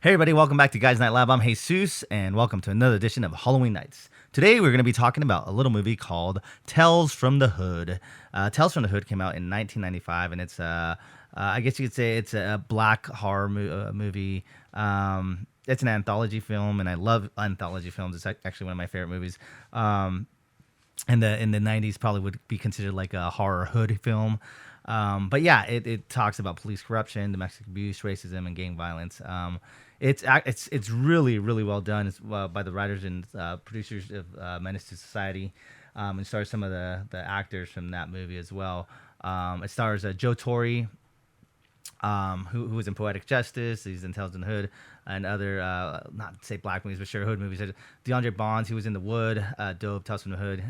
Hey everybody, welcome back to Guys Night Lab. I'm Jesus, and welcome to another edition of Halloween Nights. Today we're going to be talking about a little movie called Tales from the Hood. Tales from the Hood came out in 1995, and it's I guess you could say it's a black horror movie. It's an anthology film, and I love anthology films. It's actually one of my favorite movies. In the 90s, probably would be considered like a horror hood film. But yeah, it talks about police corruption, domestic abuse, racism, and gang violence. It's really well done. It's by the writers and producers of Menace to Society, and stars some of the actors from that movie as well. It stars Joe Torre, who was in Poetic Justice. He's in Tales in the Hood and other not to say black movies, but sure hood movies. DeAndre Bonds, he was in The Wood, Dope, Tales from the Hood.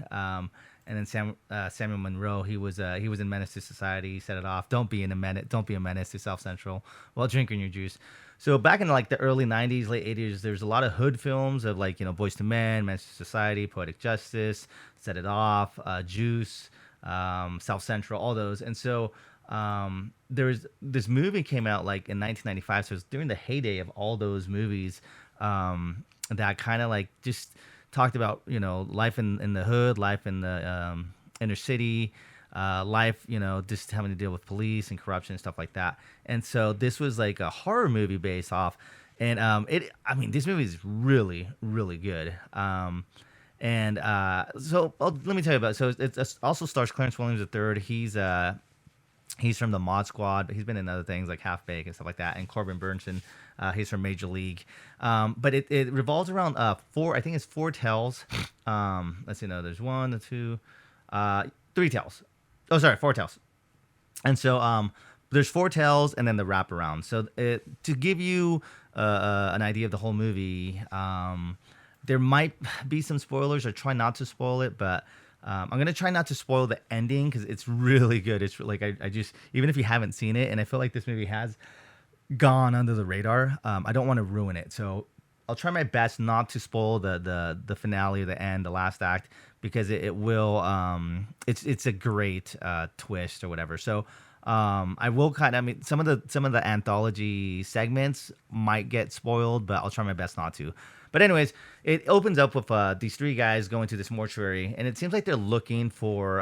And then Samuel Monroe, he was in Menace to Society. He set it off. Don't be a menace to South Central while drinking your juice. So back in like the early 90s, late 80s, there's a lot of hood films of like, Boys to Men, Menace to Society, Poetic Justice, Set It Off, Juice, South Central, all those. And so there's this movie came out like in 1995. So it was during the heyday of all those movies that kind of like just talked about life in the hood, life in the inner city, life just having to deal with police and corruption and stuff like that. And so this was like a horror movie based off, and this movie is really good. Let me tell you about it. So it also stars Clarence Williams III. He's from the Mod Squad, but he's been in other things like Half Baked and stuff like that. And Corbin Burnson, he's from Major League. But it revolves around four tales. Let's see, no, there's one, two, three tales. Oh, sorry, four tales. And so there's four tales and then the wraparound. So to give you an idea of the whole movie, there might be some spoilers. I try not to spoil it, but I'm gonna try not to spoil the ending because it's really good. It's like I just, even if you haven't seen it, and I feel like this movie has gone under the radar, I don't want to ruin it. So I'll try my best not to spoil the finale, the end, the last act, because it will. It's a great twist or whatever. So I will some of the anthology segments might get spoiled, but I'll try my best not to. But anyways, it opens up with these three guys going to this mortuary, and it seems like they're looking for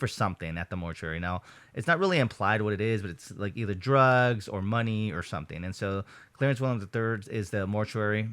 something at the mortuary. Now, it's not really implied what it is, but it's like either drugs or money or something. And so Clarence Williams III is the mortuary.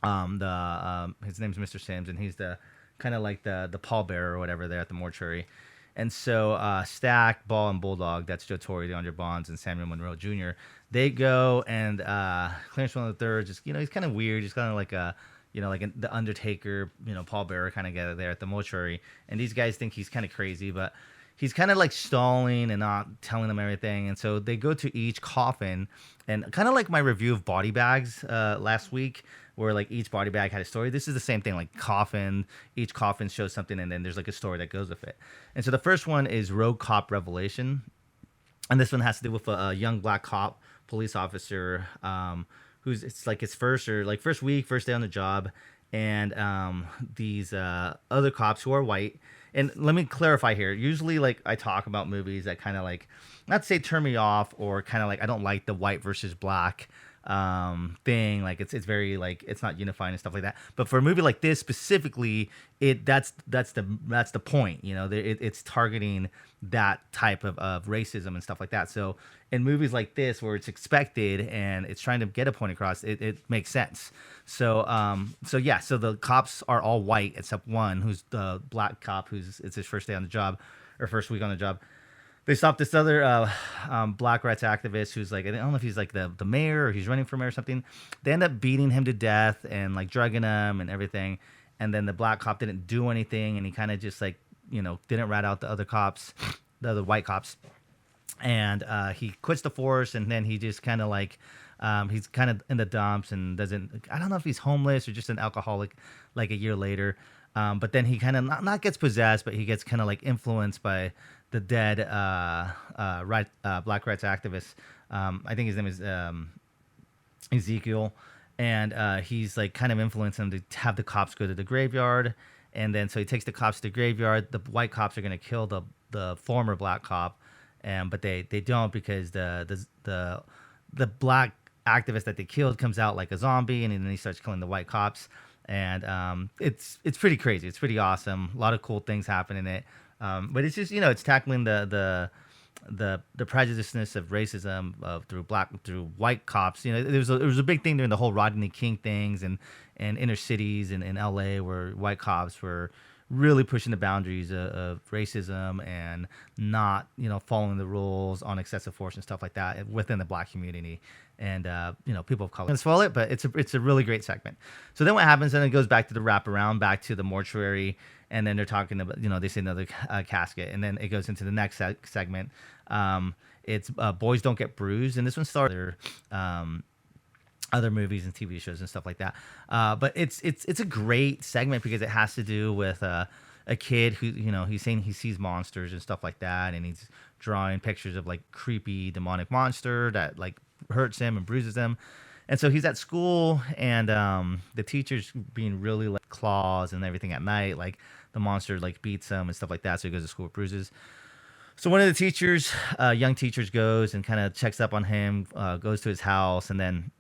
His name's Mr. Sims, and he's the kind of like the pallbearer or whatever there at the mortuary. And so Stack, Ball, and Bulldog, that's Joe Torre, DeAndre Bonds, and Samuel Monroe Jr., they go, and Clarence Williams III just, he's kind of weird. He's kind of like the Undertaker, pallbearer kind of guy there at the mortuary. And these guys think he's kind of crazy, but he's kind of like stalling and not telling them everything. And so they go to each coffin, and kind of like my review of body bags last week, where like each body bag had a story. This is the same thing, like each coffin shows something, and then there's like a story that goes with it. And so the first one is Rogue Cop Revelation. And this one has to do with a young black cop police officer it's like his first day on the job. And these other cops who are white. And let me clarify here. Usually, like, I talk about movies that kind of like, not to say turn me off, or kind of like I don't like the white versus black thing. Like it's very like it's not unifying and stuff like that. But for a movie like this specifically, that's the point. It's targeting that type of racism and stuff like that. So in movies like this, where it's expected and it's trying to get a point across, it makes sense. So so the cops are all white except one who's the black cop it's his first day on the job, or first week on the job. They stop this other black rights activist who's like, I don't know if he's like the mayor or he's running for mayor or something. They end up beating him to death and like drugging him and everything. And then the black cop didn't do anything, and he kind of just like, didn't rat out the other cops, the other white cops. And he quits the force, and then he just kind of like, he's kind of in the dumps and I don't know if he's homeless or just an alcoholic like a year later. But then he kind of not gets possessed, but he gets kind of like influenced by the dead black rights activist. I think his name is Ezekiel, and he's like kind of influencing him to have the cops go to the graveyard. And then so he takes the cops to the graveyard. The white cops are going to kill the former black cop, but they don't, because the black activist that they killed comes out like a zombie, and then he starts killing the white cops. And it's pretty crazy. It's pretty awesome. A lot of cool things happen in it. But it's just, it's tackling the prejudiceness of racism through white cops. There was a big thing during the whole Rodney King things and inner cities in LA where white cops were really pushing the boundaries of racism and not following the rules on excessive force and stuff like that within the black community and people of color. I'm gonna spoil it, but it's a really great segment. So then what happens? Then it goes back to the wraparound, back to the mortuary, and then they're talking about they say another casket, and then it goes into the next segment. It's Boys Don't Get Bruised, and this one started other movies and TV shows and stuff like that. But it's a great segment because it has to do with a kid who he's saying he sees monsters and stuff like that, and he's drawing pictures of like creepy demonic monster that like hurts him and bruises him. And so he's at school, and the teacher's being really like claws and everything at night, like the monster like beats him and stuff like that. So he goes to school with bruises. So one of the teachers, young teachers, goes and kind of checks up on him, goes to his house, and then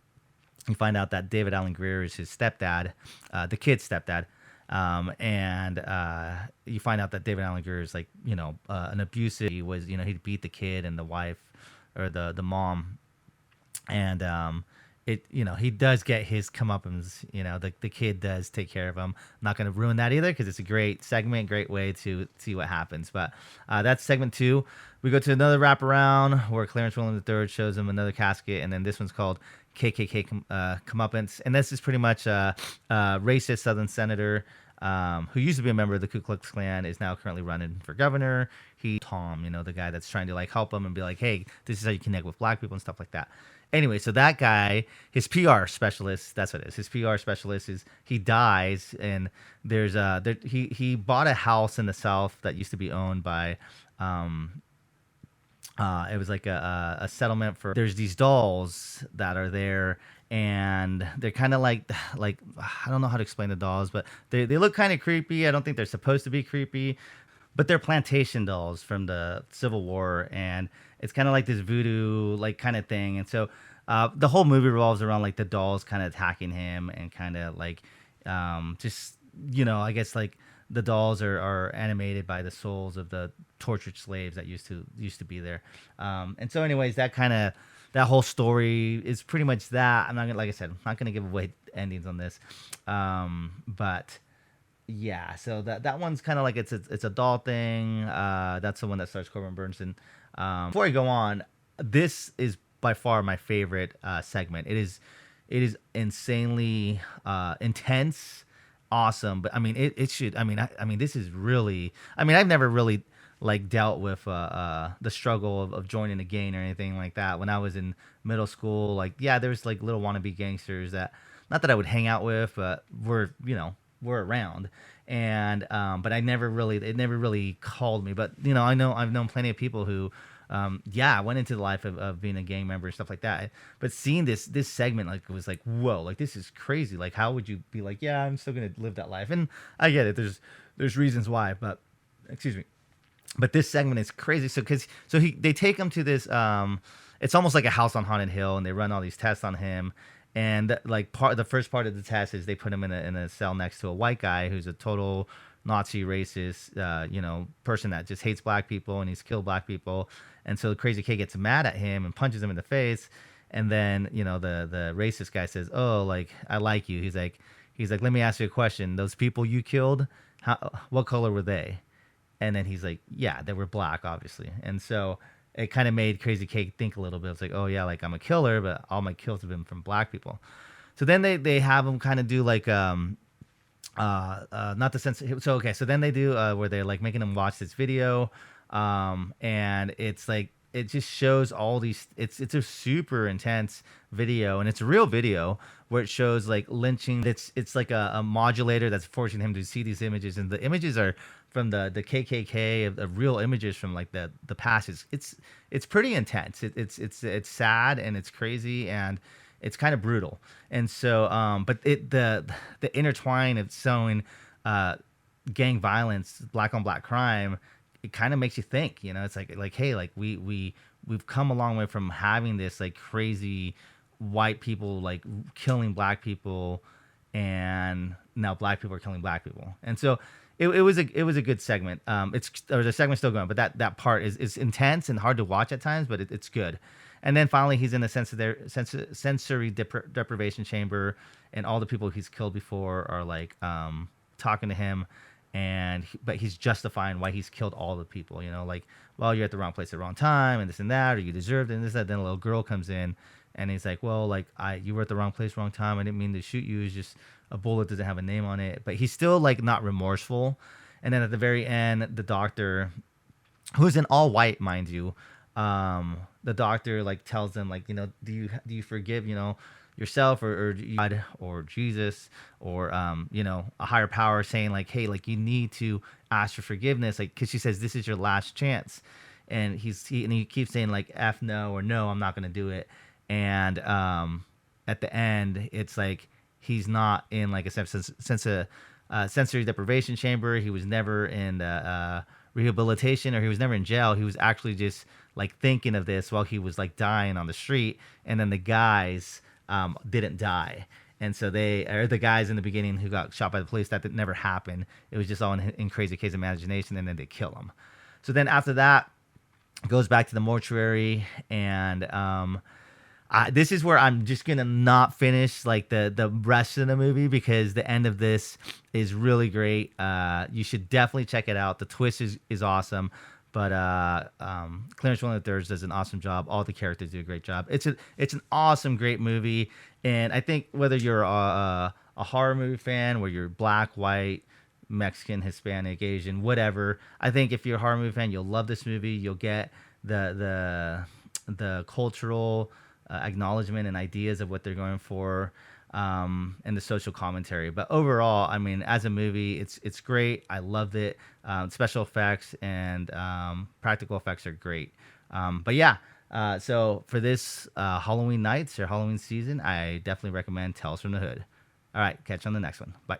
you find out that David Alan Grier is his stepdad, the kid's stepdad. And you find out that David Alan Grier is like, an abusive. He was, he'd beat the kid and the wife or the mom. And he does get his comeuppance. The kid does take care of him. I'm not going to ruin that either because it's a great segment, great way to see what happens. But that's segment 2. We go to another wraparound where Clarence William III shows him another casket, and then this one's called KKK comeuppance, and this is pretty much a racist Southern senator who used to be a member of the Ku Klux Klan, is now currently running for governor. Tom, the guy that's trying to like help him and be like, hey, this is how you connect with black people and stuff like that. Anyway, so that guy, his PR specialist, that's what it is. His PR specialist he dies, and he bought a house in the South that used to be owned by. It was like a settlement for. There's these dolls that are there, and they're kind of like I don't know how to explain the dolls, but they look kind of creepy. I don't think they're supposed to be creepy, but they're plantation dolls from the Civil War, and it's kind of like this voodoo like kind of thing. And so the whole movie revolves around like the dolls kind of attacking him and kind of like just I guess like the dolls are animated by the souls of the tortured slaves that used to be there. And so anyways, that whole story is pretty much that. I'm not gonna, like I said, I'm not gonna give away endings on this. But yeah, so that one's kind of like it's a doll thing. That's the one that stars Corbin Bernsen. Before I go on, this is by far my favorite segment. It is insanely intense, awesome. But I mean, it should. I mean, this is really. I mean, I've never really like dealt with the struggle of joining a gang or anything like that. When I was in middle school, like there's like little wannabe gangsters that not that I would hang out with, but were around. And but it never really called me. But I've known plenty of people who went into the life of being a gang member and stuff like that. But seeing this segment, like, it was like, whoa, like this is crazy. Like, how would you be like, yeah, I'm still gonna live that life? And I get it. There's reasons why, but excuse me. But this segment is crazy. They take him to this. It's almost like a house on haunted hill, and they run all these tests on him. And the first part of the test is they put him in a cell next to a white guy who's a total Nazi racist, person that just hates black people, and he's killed black people. And so the crazy kid gets mad at him and punches him in the face. And then the racist guy says, "Oh, like, I like you." He's like, "Let me ask you a question. Those people you killed, what color were they?" And then he's like, "Yeah, they were black, obviously." And so it kind of made Crazy Cake think a little bit. It's like, oh yeah, like I'm a killer, but all my kills have been from black people. So then they have him kind of do like not the sense. So okay, so then they do where they're like making him watch this video, and it's like it just shows all these. It's a super intense video, and it's a real video where it shows like lynching. It's like a modulator that's forcing him to see these images, and the images are from the KKK of real images from like the past. It's pretty intense. It's sad and it's crazy and it's kind of brutal. And so but the intertwine of showing gang violence, black on black crime, it kind of makes you think. It's like hey, like we've come a long way from having this like crazy white people like killing black people, and now black people are killing black people. And so it was a good segment. The segment's still going, but that part is intense and hard to watch at times, but it's good. And then finally, he's in the sensory deprivation chamber, and all the people he's killed before are like talking to him, but he's justifying why he's killed all the people. You know, like, well, you're at the wrong place at the wrong time, and this and that, or you deserved it, and this and that. Then a little girl comes in, and he's like, well, like you were at the wrong place, wrong time. I didn't mean to shoot you. It's just a bullet doesn't have a name on it. But he's still like not remorseful. And then at the very end, the doctor, who's in all white, mind you, the doctor like tells them like, you know, do you forgive, you know, yourself or God or Jesus or you know, a higher power, saying like, hey, like you need to ask for forgiveness, like, because she says this is your last chance. And he keeps saying like F no, or no, I'm not gonna do it. And at the end, it's like he's not in like a sensory deprivation chamber. He was never in rehabilitation, or he was never in jail. He was actually just like thinking of this while he was like dying on the street. And then the guys didn't die. And so the guys in the beginning who got shot by the police, that never happened. It was just all in crazy case imagination, and then they kill him. So then after that, it goes back to the mortuary, and this is where I'm just gonna not finish like the rest of the movie, because the end of this is really great. You should definitely check it out. The twist is awesome, but Clarence William III does an awesome job. All the characters do a great job. It's an awesome, great movie, and I think whether you're a horror movie fan, where you're black, white, Mexican, Hispanic, Asian, whatever, I think if you're a horror movie fan, you'll love this movie. You'll get the cultural acknowledgement and ideas of what they're going for, and the social commentary. But overall, I mean, as a movie, it's great. I loved it. Special effects and practical effects are great. But yeah, so for this Halloween nights or Halloween season, I definitely recommend Tales from the Hood. All right, catch you on the next one. Bye.